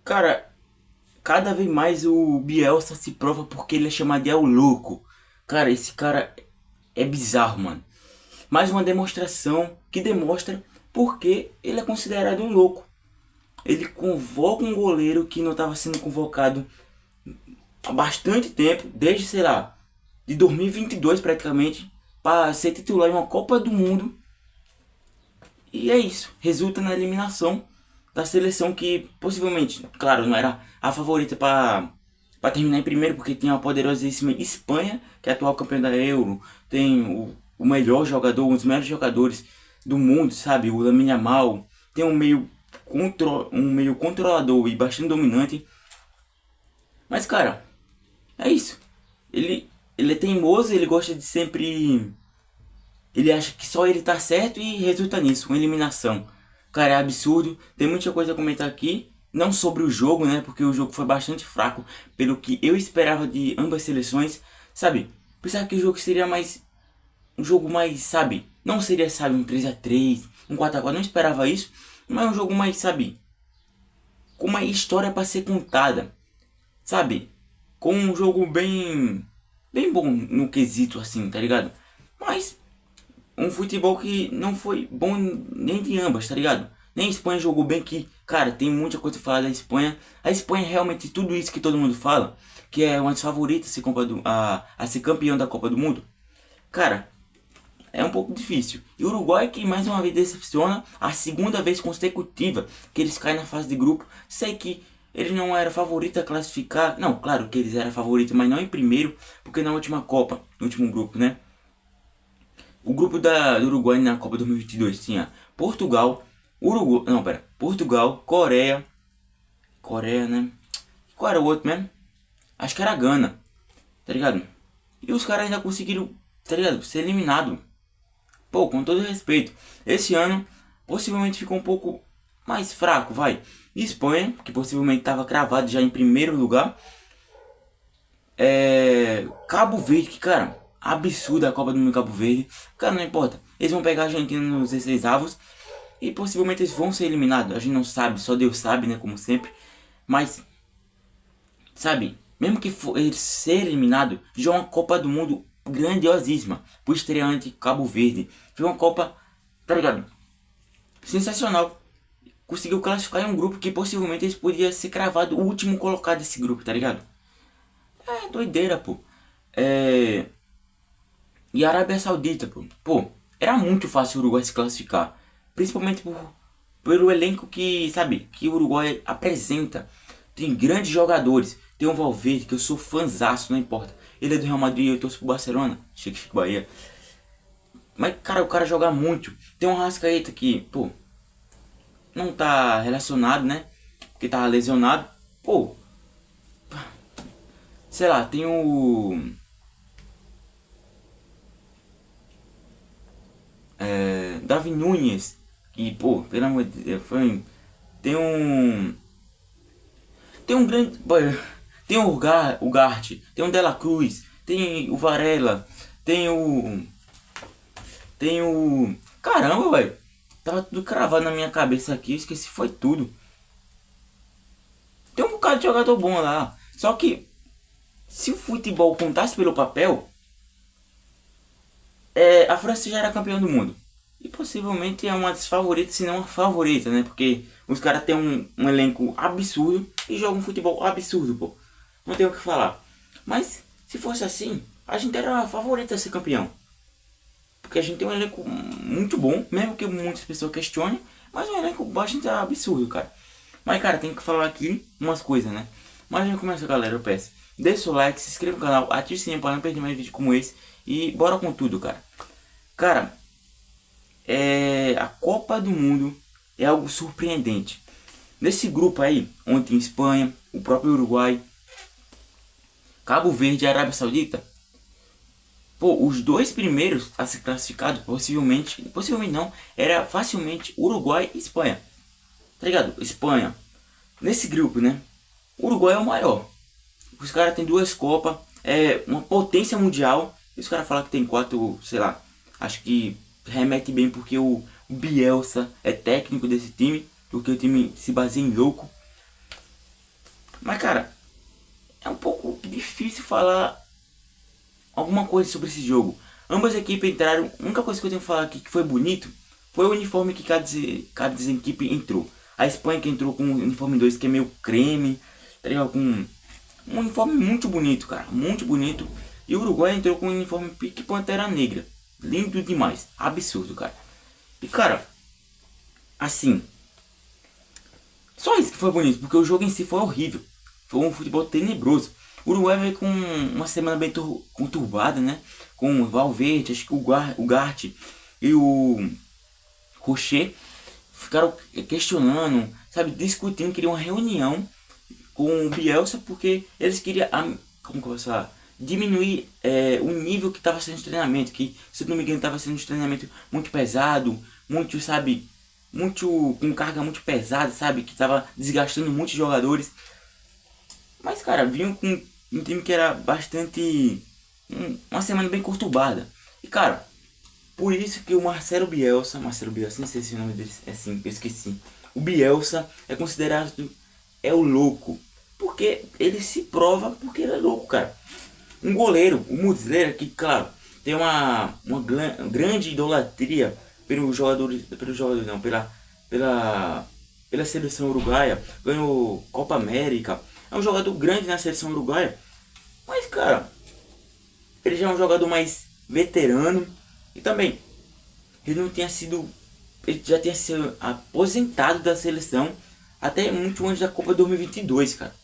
Cara, cada vez mais o Bielsa se prova porque ele é chamado de El Louco. Cara, esse cara é bizarro, mano. Mais uma demonstração que demonstra porque ele é considerado um louco. Ele convoca um goleiro que não estava sendo convocado há bastante tempo, desde, sei lá, de 2022 praticamente, para ser titular em uma Copa do Mundo. E é isso, resulta na eliminação da seleção que possivelmente, claro, não era a favorita para terminar em primeiro, porque tinha a poderosíssima Espanha, que é a atual campeã da Euro, tem o melhor jogador, um dos melhores jogadores do mundo, sabe? O Lamine Yamal, tem um meio controlador e bastante dominante. Mas cara, é isso. Ele é teimoso, ele gosta de sempre. Ele acha que só ele tá certo e resulta nisso, uma eliminação. Cara, é absurdo. Tem muita coisa a comentar aqui. Não sobre o jogo, né? Porque o jogo foi bastante fraco. Pelo que eu esperava de ambas seleções. Sabe? Pensava que o jogo seria mais. Um jogo mais, sabe? Não seria, sabe, um 3-3, um 4-4. Não esperava isso. Mas um jogo mais, sabe? Com uma história para ser contada. Sabe? Com um jogo bem. Bem bom no quesito assim, tá ligado? Mas um futebol que não foi bom nem de ambas, tá ligado? Nem a Espanha jogou bem que, cara, tem muita coisa a falar da Espanha. A Espanha é realmente tudo isso que todo mundo fala, que é uma das favoritas a ser, a ser campeão da Copa do Mundo. Cara, é um pouco difícil. E o Uruguai que mais uma vez decepciona, a segunda vez consecutiva que eles caem na fase de grupo. Sei que eles não eram favoritos a classificar. Não, claro que eles eram favoritos, mas não em primeiro, porque na última Copa, no último grupo, né? O grupo do Uruguai na Copa 2022 tinha Portugal, Uruguai, não, pera, Portugal, Coreia, Coreia, né? Qual era o outro mesmo? Acho que era Gana, tá ligado? E os caras ainda conseguiram, tá ligado? Ser eliminado. Pô, com todo respeito. Esse ano, possivelmente ficou um pouco mais fraco, vai. Espanha, que possivelmente estava cravado já em primeiro lugar. Cabo Verde, que cara, absurda a Copa do Mundo Cabo Verde. Cara, não importa. Eles vão pegar a Argentina nos 16 avos. E possivelmente eles vão ser eliminados. A gente não sabe, só Deus sabe, né? Como sempre. Mas, sabe, mesmo que for eles ser eliminado, já é uma Copa do Mundo grandiosíssima. Por estreante Cabo Verde. Foi uma Copa, tá ligado? Sensacional. Conseguiu classificar em um grupo que possivelmente eles podiam ser cravado o último colocado desse grupo, tá ligado? É doideira, pô. É. E a Arábia Saudita, pô, era muito fácil o Uruguai se classificar. Principalmente pelo elenco que, sabe, que o Uruguai apresenta. Tem grandes jogadores. Tem o Valverde, que eu sou fãzaço, não importa. Ele é do Real Madrid, eu torço pro Barcelona. Chique, Chique Bahia. Mas, cara, o cara joga muito. Tem um Rascaeta que, pô, não tá relacionado, né? Porque tava lesionado. Pô, sei lá, tem o Davi Nunes. Que, pô, pelo amor de Deus, foi. Tem um. Tem um grande. Tem o Gart, tem o Dela Cruz, tem o Varela, tem o. Tem o. Caramba, velho. Tava tudo cravado na minha cabeça aqui, esqueci foi tudo. Tem um bocado de jogador bom lá. Só que se o futebol contasse pelo papel, a França já era campeã do mundo. E possivelmente é uma das favoritas, se não a favorita, né? Porque os caras têm um elenco absurdo e jogam um futebol absurdo, pô. Não tem o que falar. Mas se fosse assim, a gente era a favorita a ser campeão. Porque a gente tem um elenco muito bom, mesmo que muitas pessoas questionem, mas um elenco bastante absurdo, cara. Mas, cara, tem que falar aqui umas coisas, né? Mas antes de começar, galera, eu peço. Deixa o like, se inscreva no canal, ative o sininho para não perder mais vídeos como esse. E bora com tudo, cara. Cara, a Copa do Mundo é algo surpreendente. Nesse grupo aí, onde tem Espanha, o próprio Uruguai, Cabo Verde e Arábia Saudita, pô, os dois primeiros a ser classificados, possivelmente não, era facilmente Uruguai e Espanha. Tá ligado? Espanha. Nesse grupo, né? O Uruguai é o maior. Os caras têm duas Copas, é uma potência mundial. E os caras falam que tem quatro, sei lá. Acho que remete bem porque o Bielsa é técnico desse time, porque o time se baseia em louco. Mas, cara, é um pouco difícil falar alguma coisa sobre esse jogo. Ambas as equipes entraram. A única coisa que eu tenho que falar aqui que foi bonito foi o uniforme que cada equipe entrou. A Espanha que entrou com o uniforme 2 que é meio creme, tá ligado? Com um uniforme muito bonito, cara, muito bonito. E o Uruguai entrou com um uniforme pique Pantera Negra, lindo demais, absurdo, cara. E, cara, assim, só isso que foi bonito, porque o jogo em si foi horrível. Foi um futebol tenebroso. O Uruguai veio com uma semana bem conturbada, né? Com o Valverde, acho que o Gart e o Rocher ficaram questionando, sabe, discutindo, queriam uma reunião com o Bielsa porque eles queriam, como que eu posso falar, diminuir o nível que estava sendo de treinamento, que se não me engano estava sendo de treinamento muito pesado, muito, sabe, muito com carga muito pesada, sabe, que estava desgastando muitos jogadores. Mas, cara, vinham com um time que era bastante, uma semana bem conturbada. E, cara, por isso que o Marcelo Bielsa, não sei se o nome dele é assim, eu esqueci. O Bielsa é considerado o louco, porque ele se prova porque ele é louco, cara. Um goleiro, o Muslera, que claro, tem uma grande idolatria pelos jogadores não, pela seleção uruguaia, ganhou Copa América, é um jogador grande na seleção uruguaia, mas, cara, ele já é um jogador mais veterano e também ele não tinha sido, ele já tinha sido aposentado da seleção até muito antes da Copa 2022, cara.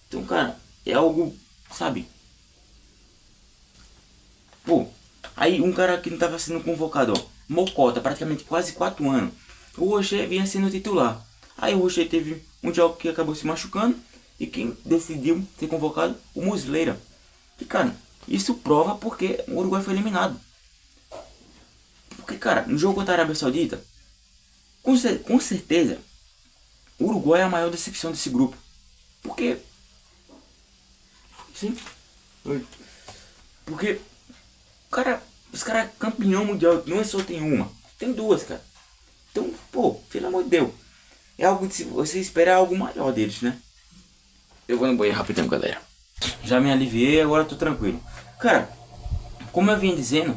Então, cara, é algo, sabe? Pô, aí um cara que não estava sendo convocado, ó, Mocota, praticamente quase 4 anos. O Rocher vinha sendo titular. Aí o Rocher teve um jogo que acabou se machucando. E quem decidiu ser convocado? O Muslera. E, cara, isso prova porque o Uruguai foi eliminado. Porque, cara, no jogo contra a Arábia Saudita, com certeza, o Uruguai é a maior decepção desse grupo. Porque... Sim. Porque... Cara, os caras campeão mundial, não é só tem uma. Tem duas, cara. Então, pô, pelo amor de Deus. É algo que você espera algo maior deles, né? Eu vou no banheiro rapidão, galera. Já me aliviei, agora tô tranquilo. Cara, como eu vinha dizendo,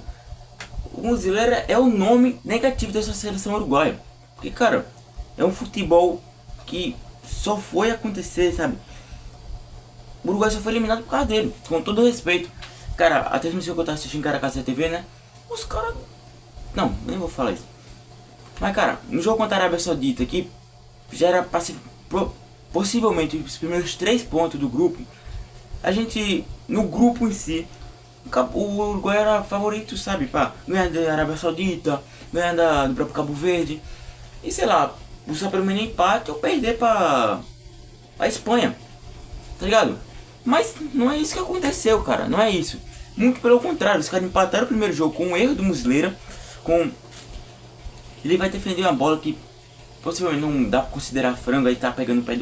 o Muslera é o nome negativo dessa seleção uruguaia. Porque, cara, é um futebol que só foi acontecer, sabe? O Uruguai só foi eliminado por causa dele, com todo respeito. Cara, a transmissão que eu tava assistindo, cara, Casa TV, né? Os caras... Não, nem vou falar isso. Mas, cara, no jogo contra a Arábia Saudita, que já era pra ser possivelmente os primeiros 3 pontos do grupo, a gente, no grupo em si, o Uruguai era favorito, sabe, pra ganhar da Arábia Saudita, ganhar do próprio Cabo Verde, e sei lá, buscar pelo menos empate ou perder pra Espanha, tá ligado? Mas não é isso que aconteceu, cara, não é isso. Muito pelo contrário, os caras empataram o primeiro jogo com um erro do Muslera, ele vai defender uma bola que possivelmente não dá pra considerar frango, aí tá pegando o pé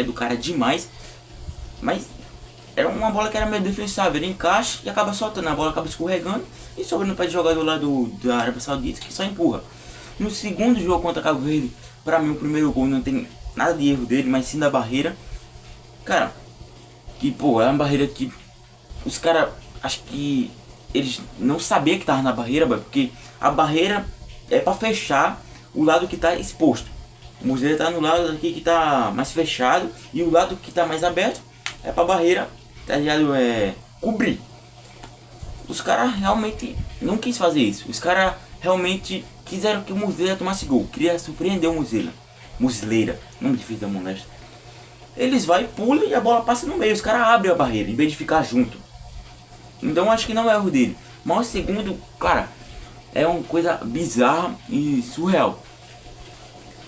do cara demais. Mas era uma bola que era meio defensável, ele encaixa e acaba soltando, a bola acaba escorregando e sobra no pé do jogador lá da Arábia Saudita que só empurra. No segundo jogo contra Cabo Verde, pra mim o primeiro gol não tem nada de erro dele, mas sim da barreira. Cara, que pô, é uma barreira que os caras, acho que eles não sabiam que tava na barreira, porque a barreira é pra fechar o lado que tá exposto. O museu tá no lado aqui que tá mais fechado e o lado que tá mais aberto é pra barreira, tá ligado? Cobrir. Os caras realmente não quis fazer isso. Os caras realmente quiseram que o Muslera tomasse gol. Queria surpreender o Muslera, nome difícil da molesta. Eles vai, pulam e a bola passa no meio. Os caras abrem a barreira em vez de ficar junto. Então acho que não é erro dele. Mas o segundo, cara, é uma coisa bizarra e surreal.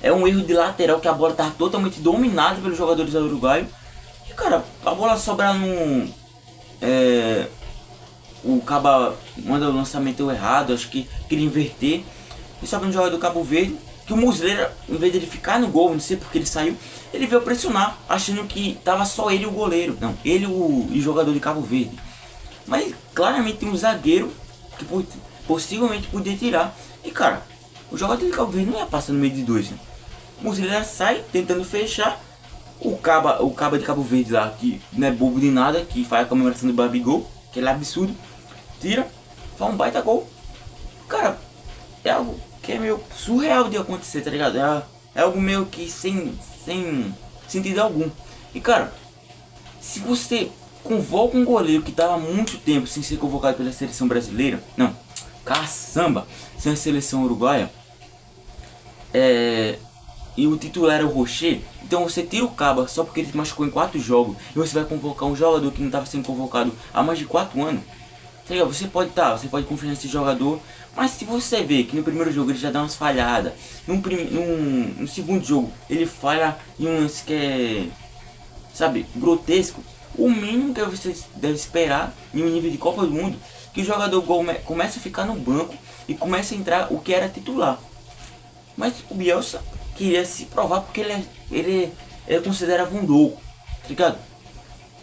É um erro de lateral que a bola tá totalmente dominada pelos jogadores do Uruguai. E, cara, a bola sobra no... o Caba manda o lançamento errado, acho que queria inverter. E sobra no jogador do Cabo Verde, que o Muslera, em vez de ele ficar no gol, não sei porque ele saiu, ele veio pressionar, achando que tava só ele e o goleiro. Não, ele e o jogador de Cabo Verde. Mas claramente tem um zagueiro que possivelmente podia tirar. E, cara, o jogador de Cabo Verde não ia passar no meio de dois, né? O Muslera sai tentando fechar O Caba de Cabo Verde lá, que não é bobo de nada, que faz a comemoração do Babigol, que é absurdo, tira, faz um baita gol. Cara, é algo que é meio surreal de acontecer, tá ligado? É algo meio que sem sentido algum. E cara, se você convoca um goleiro que tava há muito tempo sem ser convocado pela seleção brasileira, não, caçamba, sem a seleção uruguaia, e o titular é o Rocher, então você tira o Caba só porque ele se machucou em 4 jogos e você vai convocar um jogador que não estava sendo convocado há mais de 4 anos. Você pode confiar nesse jogador, mas se você vê que no primeiro jogo ele já dá umas falhadas, no segundo jogo ele falha em um lance que é, sabe, grotesco, o mínimo que você deve esperar em um nível de Copa do Mundo, que o jogador comece a ficar no banco e comece a entrar o que era titular. Mas o Bielsa queria se provar porque ele considerava um louco, tá ligado?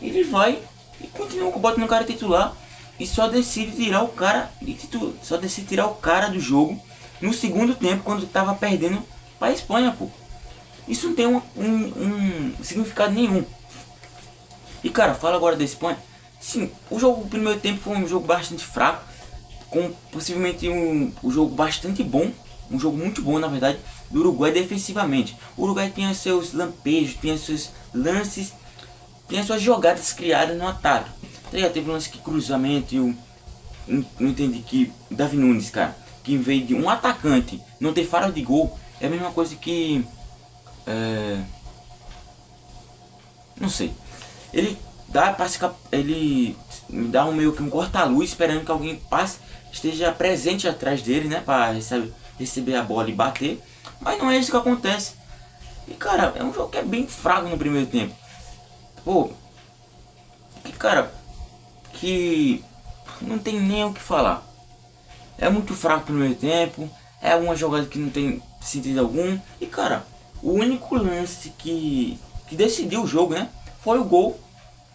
Ele vai e continua botando o cara titular e só decide tirar o cara do jogo no segundo tempo, quando tava perdendo pra Espanha, pô. Isso não tem um significado nenhum. E cara, fala agora da Espanha. Sim, o primeiro tempo foi um jogo bastante fraco, com possivelmente um jogo bastante bom, um jogo muito bom na verdade, do Uruguai defensivamente. O Uruguai tinha seus lampejos, tinha seus lances, tinha suas jogadas criadas no ataque. Teve um lance que cruzamento e eu não entendi que Davi Nunes, cara, que em vez de um atacante não ter faro de gol, é a mesma coisa que não sei. Ele dá um meio que um corta-luz esperando que alguém passe, esteja presente atrás dele, né, para receber a bola e bater, mas não é isso que acontece. E cara, é um jogo que é bem fraco no primeiro tempo. Pô, que não tem nem o que falar. É muito fraco no primeiro tempo, é uma jogada que não tem sentido algum. E cara, o único lance que decidiu o jogo, né, foi o gol,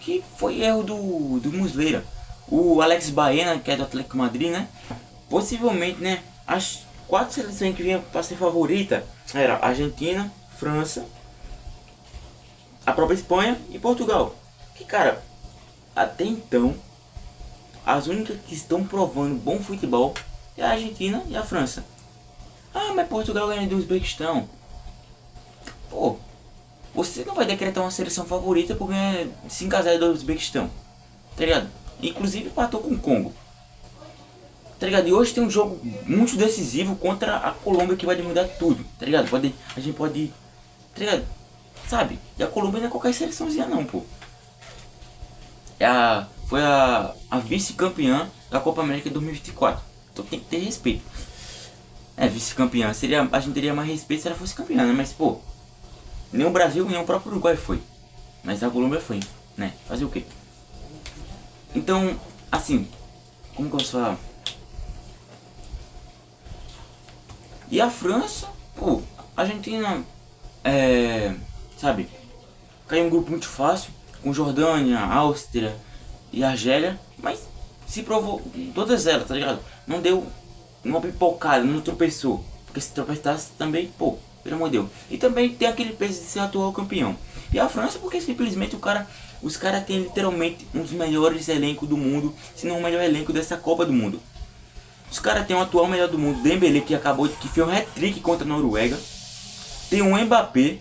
que foi erro do Muslera. O Alex Baena, que é do Atlético Madrid, né, possivelmente, né, as 4 seleções que vinham para ser favorita era Argentina, França, a própria Espanha e Portugal. Que cara, até então as únicas que estão provando bom futebol é a Argentina e a França. Ah, mas Portugal ganha do Uzbequistão. Pô, você não vai decretar uma seleção favorita por ganhar 5-0 do Uzbequistão, tá ligado? Inclusive empatou com o Congo, tá ligado? E hoje tem um jogo muito decisivo contra a Colômbia que vai mudar tudo, tá ligado? A gente pode, tá ligado? Sabe? E a Colômbia não é qualquer seleçãozinha não, pô. Foi a vice-campeã da Copa América 2024. Então tem que ter respeito. Vice-campeã. A gente teria mais respeito se ela fosse campeã, né? Mas, pô, nem o Brasil, nem o próprio Uruguai foi. Mas a Colômbia foi, né? Fazer o quê? Então, assim, como que eu posso falar? E a França, pô, a Argentina, sabe, caiu um grupo muito fácil, com Jordânia, Áustria e Argélia, mas se provou, todas elas, tá ligado? Não deu uma pipocada, não tropeçou, porque se tropeçasse também, pô, pelo amor de Deus. E também tem aquele peso de ser atual campeão. E a França, porque simplesmente os caras têm literalmente um dos melhores elencos do mundo, se não o melhor elenco dessa Copa do Mundo. Os caras têm o atual melhor do mundo, Dembélé, que fez um hat-trick contra a Noruega. Tem um Mbappé,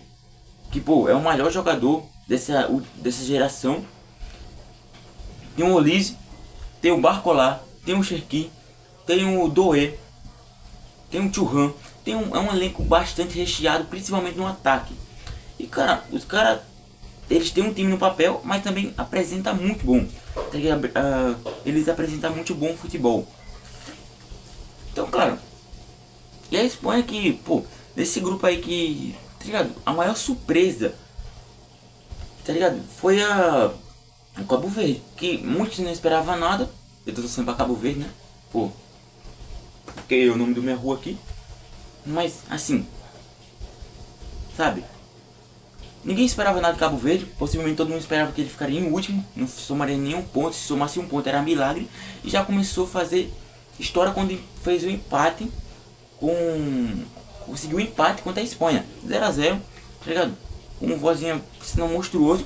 que pô, é o melhor jogador dessa geração. Tem o Olise, tem o Barcola, tem o Cherki, tem o Doué, tem o Thuram. É um elenco bastante recheado, principalmente no ataque. E cara, os caras, eles têm um time no papel, mas também apresenta muito bom. Eles apresentam muito bom futebol. Então, claro, e a Espanha que, pô, desse grupo aí que, tá ligado, a maior surpresa, tá ligado, foi o Cabo Verde, que muitos não esperavam nada. Eu tô torcendo pra Cabo Verde, né, pô, porque é o nome da minha rua aqui, mas, assim, sabe, ninguém esperava nada de Cabo Verde, possivelmente todo mundo esperava que ele ficaria em último, não somaria nenhum ponto, se somasse um ponto era milagre, e já começou a fazer história quando fez o empate conseguiu um empate contra a Espanha, 0-0, tá ligado? Com vozinha sendo monstruoso.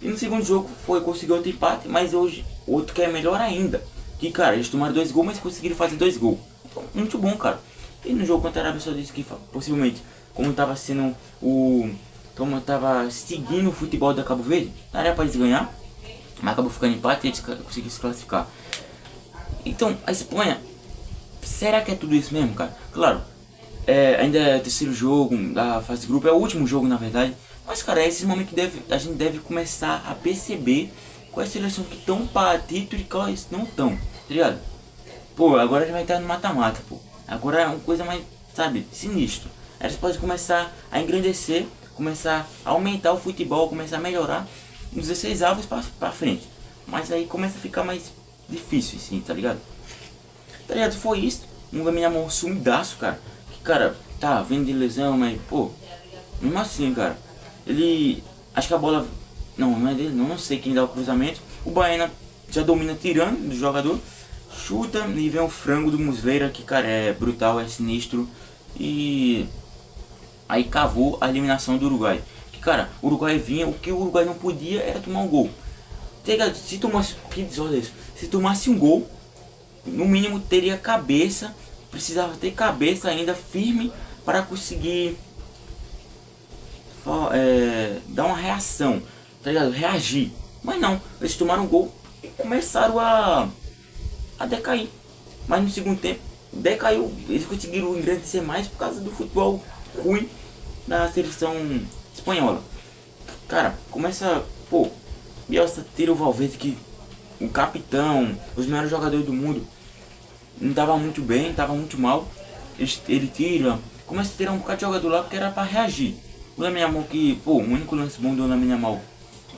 E no segundo jogo conseguiu outro empate, mas hoje outro que é melhor ainda. Que, cara, eles tomaram 2 gols, mas conseguiram fazer 2 gols. Então, muito bom, cara. E no jogo contra a Arábia Saudita, que possivelmente, como tava sendo o... Como tava seguindo o futebol da Cabo Verde, era pra eles ganhar, mas acabou ficando empate e eles conseguiram se classificar. Então, a Espanha, será que é tudo isso mesmo, cara? Claro, ainda é o terceiro jogo da fase de grupo, é o último jogo na verdade. Mas, cara, é esse momento que a gente deve começar a perceber quais seleções que estão para título e quais não estão, tá ligado? Pô, agora já vai estar no mata-mata, pô. Agora é uma coisa mais, sabe, sinistro. Aí eles podem começar a engrandecer, começar a aumentar o futebol, começar a melhorar nos 16 avos pra frente. Mas aí começa a ficar mais difícil, assim, tá ligado? Tá ligado? Foi isso. Um da minha mão sumidaço, cara. Que, cara, tá vindo de lesão, mas, pô, mesmo assim, cara. Ele, acho que a bola, não é dele, não sei quem dá o cruzamento. O Baena já domina tirando do jogador. Chuta e vem o frango do Muslera, que, cara, é brutal, é sinistro. E aí cavou a eliminação do Uruguai. Que, cara, o Uruguai vinha, o que o Uruguai não podia era tomar um gol. Se tomasse, que desordem isso? Se tomasse um gol, no mínimo teria cabeça, precisava ter cabeça ainda firme para conseguir dar uma reação, tá ligado? Reagir. Mas não, eles tomaram um gol e começaram a decair. Mas no segundo tempo decaiu, eles conseguiram engrandecer mais por causa do futebol ruim da seleção espanhola. Cara, começa, pô, Bielsa tira o Valverde, que o capitão, os melhores jogadores do mundo, não tava muito bem, tava muito mal. Ele tira, começa a tirar um bocado de jogador lá porque era pra reagir. O Lamine Yamal, que, pô, o único lance bom do Lamine Yamal,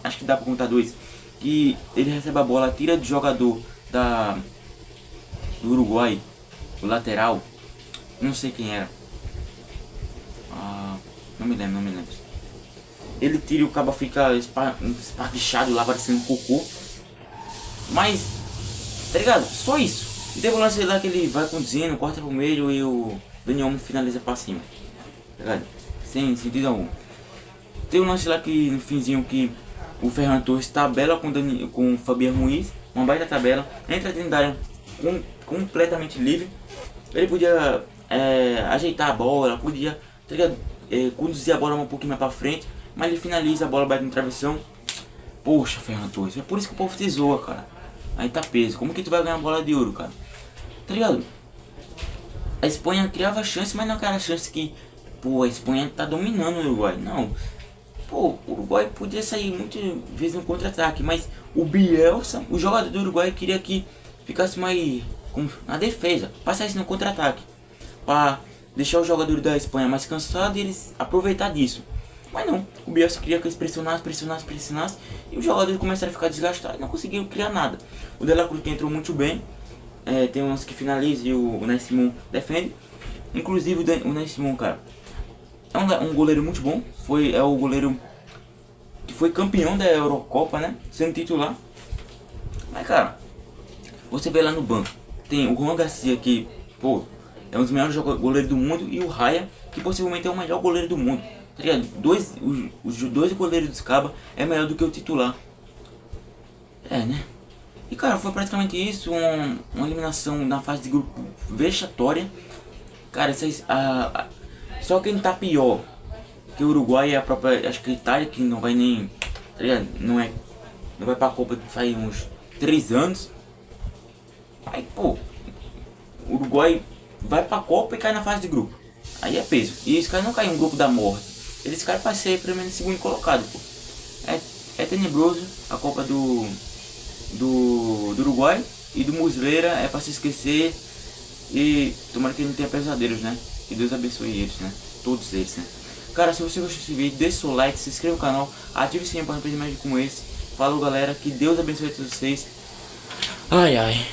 acho que dá pra contar 2, que ele recebe a bola, tira de jogador do Uruguai, o lateral, não sei quem era, não me lembro. Ele tira e o cabo fica esparguichado lá, parecendo um cocô. Mas, tá ligado? Só isso. E teve um lance lá que ele vai conduzindo, corta pro meio e o Dani Olmo finaliza pra cima. Tá ligado? Sem sentido algum. Tem um lance lá que no finzinho que o Ferran Torres tabela com o Fabián Ruiz, uma baita tabela, entra dentro da área completamente livre. Ele podia ajeitar a bola, podia, tá ligado? Conduzir a bola um pouquinho mais pra frente, mas ele finaliza, a bola bate no travessão. Poxa, Ferran Torres, é por isso que o povo te zoa, cara. Aí tá peso, como que tu vai ganhar bola de ouro, cara? Tá ligado? A Espanha criava chance, mas não aquela chance que, pô, a Espanha tá dominando o Uruguai. Não, pô, o Uruguai podia sair muitas vezes no contra-ataque, mas o Bielsa, o jogador do Uruguai, queria que ficasse mais na defesa, passasse no contra-ataque, pra deixar o jogador da Espanha mais cansado e eles aproveitar disso. Mas não, o Bielsa queria que eles pressionassem e os jogadores começaram a ficar desgastados e não conseguiram criar nada. O De La Cruz, que entrou muito bem, tem uns que finaliza e o Unai Simon defende. Inclusive o Unai Simon, cara, é um goleiro muito bom, é o goleiro que foi campeão da Eurocopa, né, sendo titular. Mas, cara, você vê lá no banco, tem o Juan Garcia, que, pô, é um dos melhores goleiros do mundo, e o Raya, que possivelmente é o melhor goleiro do mundo. Tá ligado? Os dois goleiros do Scaba é melhor do que o titular. Né? E, cara, foi praticamente isso, uma eliminação na fase de grupo vexatória. Cara, só quem tá pior que o Uruguai é a própria, acho que a Itália, que não vai nem, tá ligado? Não vai pra Copa faz uns 3 anos. Aí, pô, o Uruguai vai pra Copa e cai na fase de grupo. Aí é peso. E esse cara não cai em um grupo da morte. Eles caem pra ser pelo menos segundo colocado, pô. É tenebroso a Copa do Uruguai e do Muslera, é pra se esquecer. E tomara que ele não tenha pesadelos, né? Que Deus abençoe eles, né? Todos eles, né? Cara, se você gostou desse vídeo, deixa seu like, se inscreva no canal, ative o sininho para não perder mais vídeo como esse. Falou, galera, que Deus abençoe todos vocês. Ai, ai.